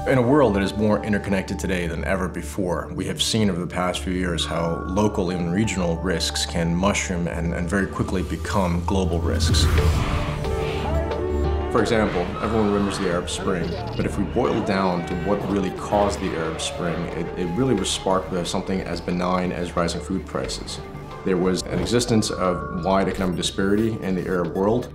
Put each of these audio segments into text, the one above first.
In a world that is more interconnected today than ever before, we have seen over the past few years how local, even regional risks can mushroom and very quickly become global risks. For example, everyone remembers the Arab Spring, but if we boil down to what really caused the Arab Spring, it really was sparked by something as benign as rising food prices. There was an existence of wide economic disparity in the Arab world.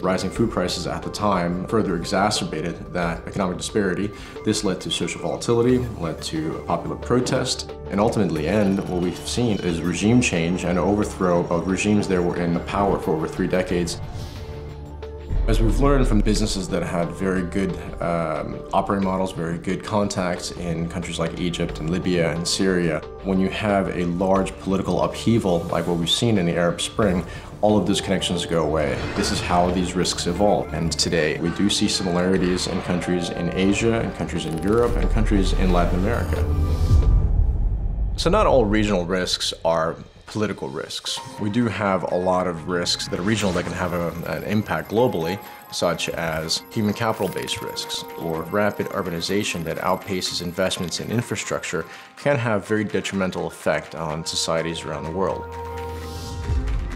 Rising food prices at the time further exacerbated that economic disparity. This led to social volatility, led to popular protest, and ultimately what we've seen is regime change and overthrow of regimes that were in power for over 3 decades. As we've learned from businesses that had very good operating models, very good contacts in countries like Egypt and Libya and Syria, when you have a large political upheaval like what we've seen in the Arab Spring, all of those connections go away. This is how these risks evolve. And today we do see similarities in countries in Asia, in countries in Europe, and countries in Latin America. So not all regional risks are political risks. We do have a lot of risks that are regional that can have an impact globally, such as human capital-based risks or rapid urbanization that outpaces investments in infrastructure can have very detrimental effect on societies around the world.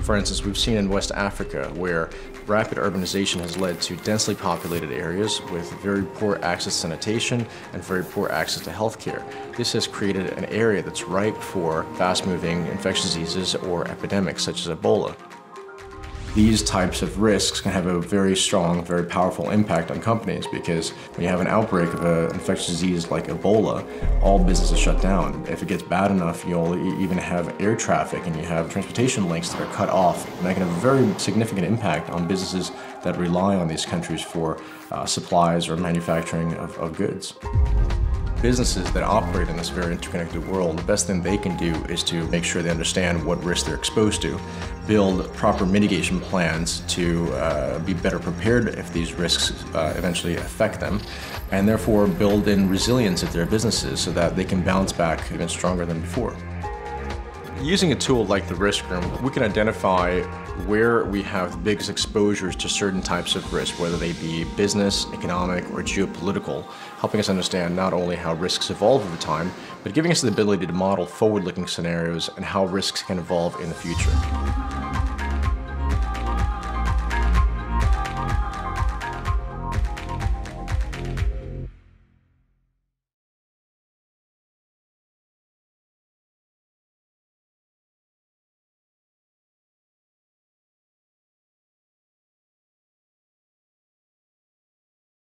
For instance, we've seen in West Africa where rapid urbanization has led to densely populated areas with very poor access to sanitation and very poor access to healthcare. This has created an area that's ripe for fast-moving infectious diseases or epidemics such as Ebola. These types of risks can have a very strong, very powerful impact on companies because when you have an outbreak of an infectious disease like Ebola, all businesses shut down. If it gets bad enough, you'll even have air traffic and you have transportation links that are cut off, and that can have a very significant impact on businesses that rely on these countries for supplies or manufacturing of goods. Businesses that operate in this very interconnected world, the best thing they can do is to make sure they understand what risks they're exposed to, build proper mitigation plans to be better prepared if these risks eventually affect them, and therefore build in resilience at their businesses so that they can bounce back even stronger than before. Using a tool like the Risk Room, we can identify where we have the biggest exposures to certain types of risk, whether they be business, economic, or geopolitical, helping us understand not only how risks evolve over time, but giving us the ability to model forward-looking scenarios and how risks can evolve in the future.